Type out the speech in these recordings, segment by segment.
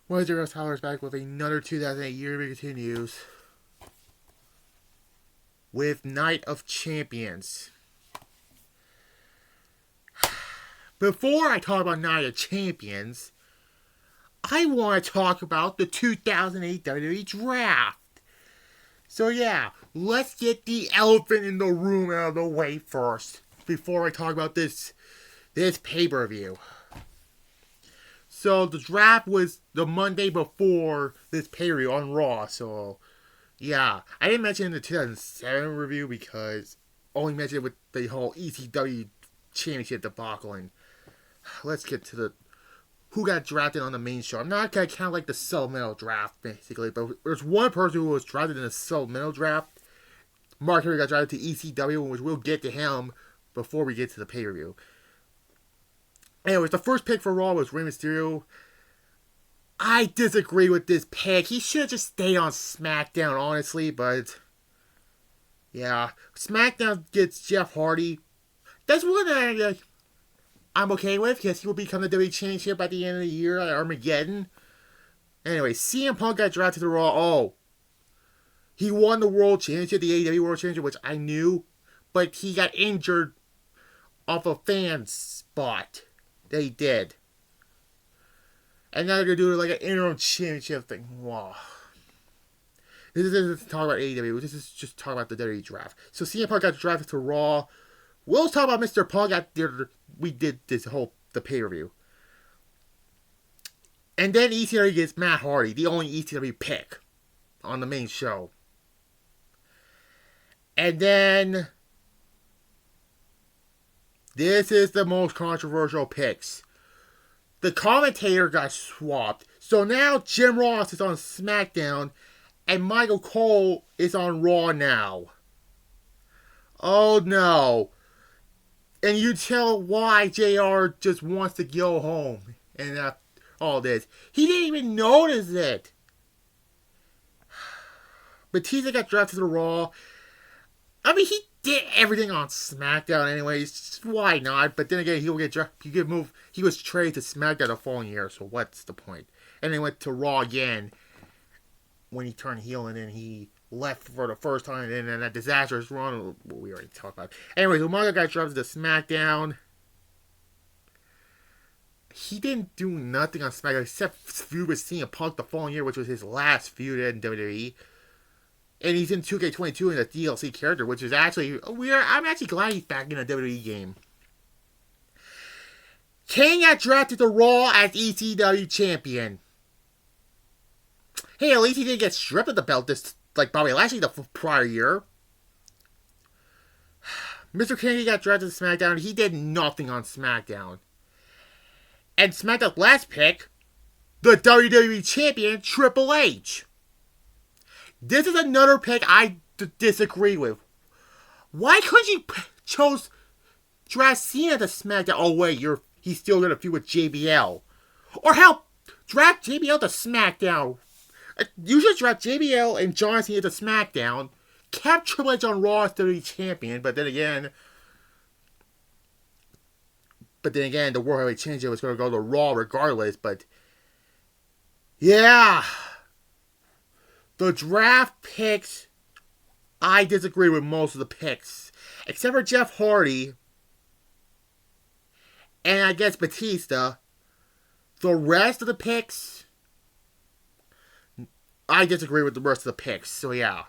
Was your Tyler's back with another 2008 Year Big 2 news with Night of Champions. Before I talk about Night of Champions, I want to talk about the 2008 WWE Draft. So yeah, let's get the elephant in the room out of the way first before I talk about this pay-per-view. So the draft was the Monday before this pay-per-view on Raw. So yeah, I didn't mention it in the 2007 review because I only mentioned it with the whole ECW championship debacle. And let's get to the who got drafted on the main show. I'm not gonna count like the supplemental draft basically, but there's one person who was drafted in the supplemental draft. Mark Henry got drafted to ECW, which we'll get to him before we get to the pay-per-view. Anyways, the first pick for Raw was Rey Mysterio. I disagree with this pick. He should have just stayed on SmackDown, honestly, but yeah. SmackDown gets Jeff Hardy. That's one that I'm okay with, because he will become the WWE Championship at the end of the year at Armageddon. Anyway, CM Punk got drafted to Raw. Oh, he won the World Championship, the AEW World Championship, which I knew, but he got injured off a fan spot that he did. And now they're going to do like an interim championship thing. Wow. This isn't talk about AEW. This is just talk about the WWE Draft. So CM Punk got drafted to Raw. We'll talk about Mr. Punk after we did the pay-per-view. And then ECW gets Matt Hardy, the only ECW pick on the main show. And then this is the most controversial picks. The commentator got swapped. So now Jim Ross is on SmackDown and Michael Cole is on Raw now. Oh no. And you tell why JR just wants to go home and all this. He didn't even notice it. Batista got drafted to Raw. I mean, he did everything on SmackDown anyways. Why not? But then again, he was traded to SmackDown the following year, so what's the point? And then went to Raw again when he turned heel, and then he left for the first time, and then that disastrous run we already talked about. Anyways, Umaga got drafted to SmackDown. He didn't do nothing on SmackDown except feud with CM Punk the following year, which was his last feud in WWE. And he's in 2K22 in a DLC character, which is actually weird. I'm actually glad he's back in a WWE game. Kane got drafted to Raw as ECW champion. Hey, at least he didn't get stripped of the belt like Bobby Lashley the prior year. Mr. Kennedy got drafted to SmackDown. He did nothing on SmackDown. And SmackDown's last pick, the WWE champion Triple H. This is another pick I disagree with. Why couldn't you chose draft Cena to SmackDown? Oh wait, he's still gonna feud with JBL. Or hell, draft JBL to SmackDown. You should draft JBL and John Cena to SmackDown. Kept Triple H on Raw as WWE champion, but then again, the World Heavyweight Championship was gonna go to Raw regardless. But yeah. The draft picks, I disagree with most of the picks. Except for Jeff Hardy. And I guess Batista. The rest of the picks, I disagree with the rest of the picks. So yeah.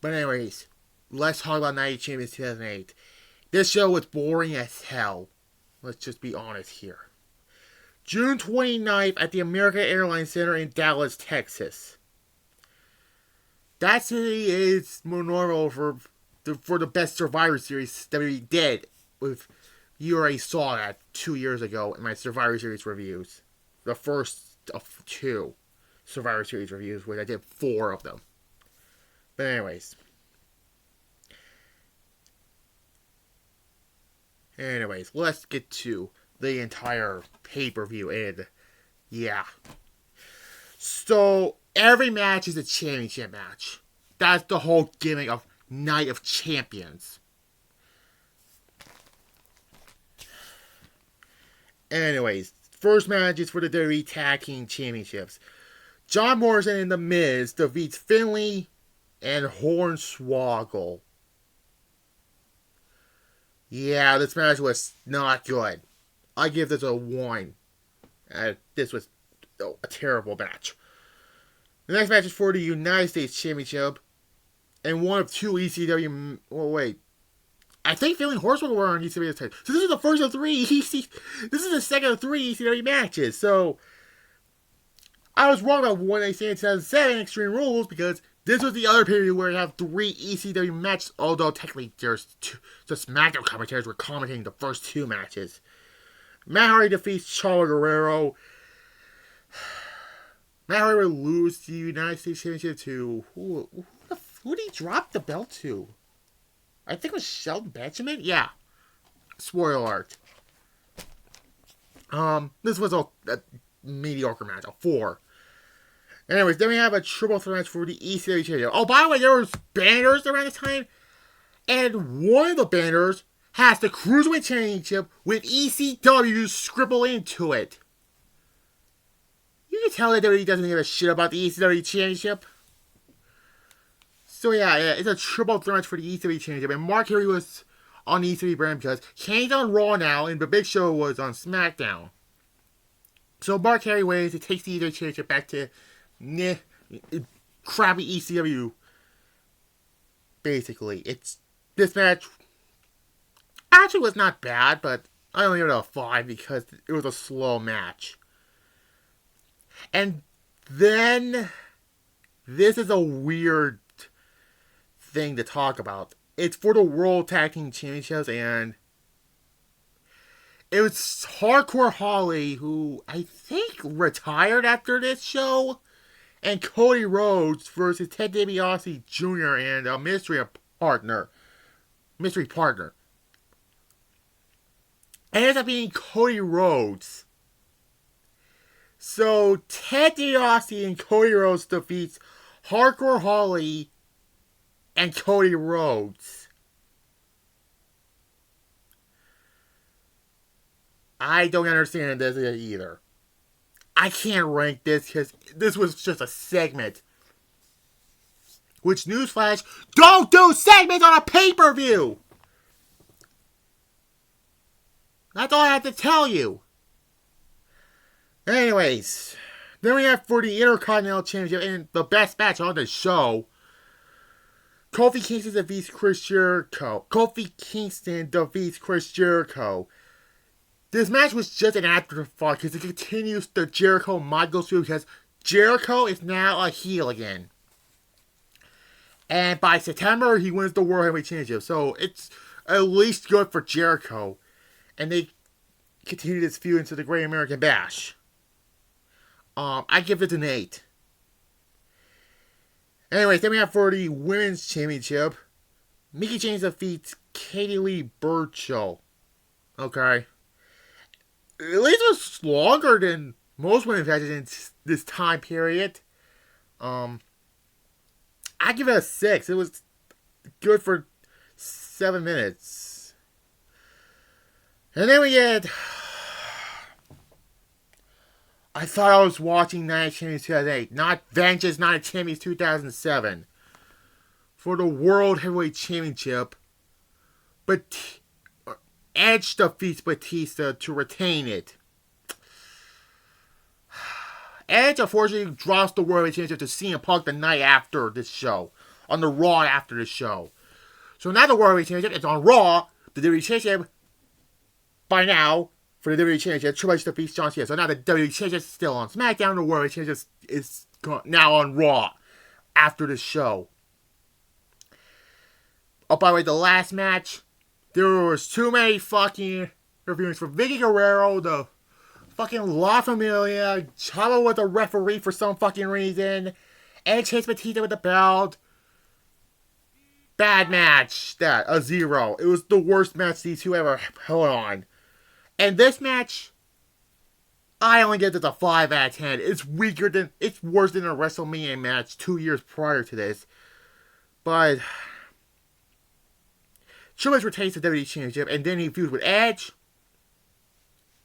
But anyways, let's talk about Night of Champions 2008. This show was boring as hell. Let's just be honest here. June 29th at the American Airlines Center in Dallas, Texas. That city is memorable for the best Survivor Series that we did. You already saw that 2 years ago in my Survivor Series reviews. The first of 2 Survivor Series reviews, which I did 4 of them. But anyways, let's get to the entire pay-per-view, and yeah. So, every match is a championship match. That's the whole gimmick of Night of Champions. Anyways, first matches for the WWE Tag Team Championships. John Morrison and The Miz defeats Finlay and Hornswoggle. Yeah, this match was not good. I give this a 1. This was a terrible match. The next match is for the United States Championship. And one of 2 ECW... Well, wait. I think Finlay and Hornswoggle were on ECW at the time. So this is the first of 3 This is the second of 3 ECW matches. So... I was wrong about when they said 2007 Extreme Rules because this was the other period where you have 3 ECW matches, although technically there's 2. The SmackDown commentators were commentating the first 2 matches. Matt Hardy defeats Chavo Guerrero. Matt Hardy will lose the United States Championship to... Who did he drop the belt to? I think it was Shelton Benjamin? Yeah. Spoiler alert. This was a mediocre match, a 4. Anyways, then we have a triple threat match for the ECW Championship. Oh, by the way, there was banners around the time, and one of the banners has the Cruiserweight Championship with ECW scribbled into it. You can tell that WWE doesn't give a shit about the ECW Championship. So yeah, it's a triple threat match for the ECW Championship, and Mark Henry was on the ECW brand because Kane's on Raw now, and the Big Show was on SmackDown. So Mark Henry wins and takes the ECW Championship back to crappy ECW. Basically, this match actually was not bad, but I only give it a 5 because it was a slow match. And then this is a weird thing to talk about. It's for the World Tag Team Championships, and it was Hardcore Holly, who I think retired after this show, and Cody Rhodes versus Ted DiBiase Jr. and a mystery partner. And it ends up being Cody Rhodes. So Ted DiBiase and Cody Rhodes defeats Hardcore Holly and Cody Rhodes. I don't understand this either. I can't rank this because this was just a segment. Which, newsflash, don't do segments on a pay-per-view! That's all I have to tell you. Anyways, then we have for the Intercontinental Championship and the best match on the show, Kofi Kingston defeats Chris Jericho. This match was just an afterthought because it continues the Jericho Michaels feud because Jericho is now a heel again. And by September, he wins the World Heavyweight Championship. So it's at least good for Jericho. And they continue this feud into the Great American Bash. I give it an 8. Anyways, then we have for the Women's Championship, Mickie James defeats Katie Lee Burchill. Okay. At least it was longer than most women's matches in this time period. I give it a 6. It was good for 7 minutes. And then we get... I thought I was watching Night of Champions 2008, not Vengeance Night of Champions 2007. For the World Heavyweight Championship, but Edge defeats Batista to retain it. Edge unfortunately drops the World Heavyweight Championship to CM Punk the night after this show. On the Raw after this show. So now the World Heavyweight Championship is on Raw. The WWE Championship, by now, for the WWE Championship, Triple H defeats John Cena. So now the WWE Championship is still on SmackDown. The World Heavyweight Championship is now on Raw after this show. Oh, by the way, the last match, there was too many fucking reviews for Vicky Guerrero, the fucking La Familia, Chavo with a referee for some fucking reason, Edge hits Batista with the belt. Bad match. That, a 0. It was the worst match these two ever held on. And this match, I only give this a 5 out of 10. It's worse than a WrestleMania match 2 years prior to this. But Triple H retains the WWE Championship, and then he feuds with Edge.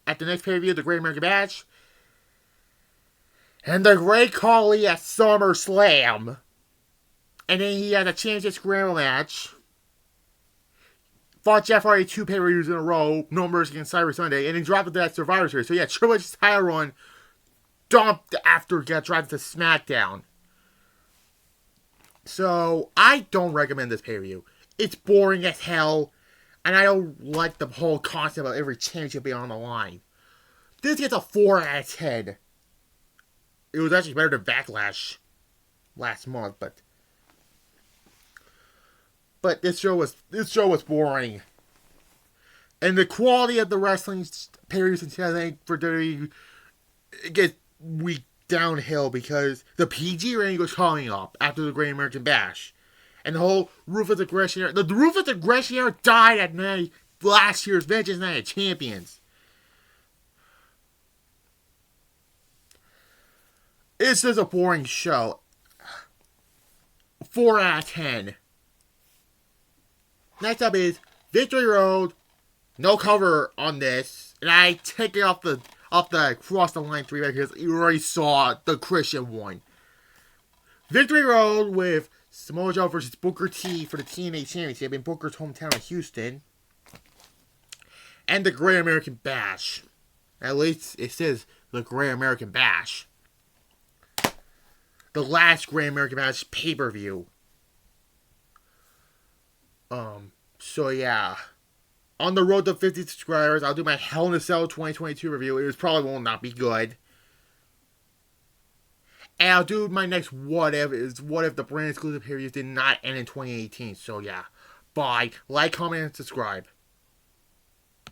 at the next pay-per-view, the Great American Bash. And the Great Khali at SummerSlam. And then he had a championship scramble match. Fought Jeff Hardy 2 pay-per-views in a row. No Mercy against Cyber Sunday. And then dropped it at Survivor Series. So yeah, Triple H's title run dumped after he got dropped to SmackDown. So I don't recommend this pay-per-view. It's boring as hell. And I don't like the whole concept of every championship being on the line. This gets a 4 out of 10. It was actually better than Backlash last month, but this show was boring. And the quality of the wrestling pay-per-views in 2008 for WWE gets weak downhill because the PG rating was coming up after the Great American Bash. And the whole Ruthless Aggression era. The Ruthless Aggression era died at last year's Vengeance Night of Champions. It's just a boring show. 4 out of 10. Next up is Victory Road. No cover on this. And I take it off the Cross the Line 3 because you already saw the Christian one. Victory Road with Samoa Joe versus Booker T for the TNA Championship in Booker's hometown of Houston. And the Great American Bash. At least it says the Great American Bash. The last Great American Bash pay-per-view. So yeah. On the road to 50 subscribers, I'll do my Hell in a Cell 2022 review. It probably will not be good. And I'll do my next what if the brand exclusive pay-per-views did not end in 2018. So yeah. Bye. Like, comment, and subscribe.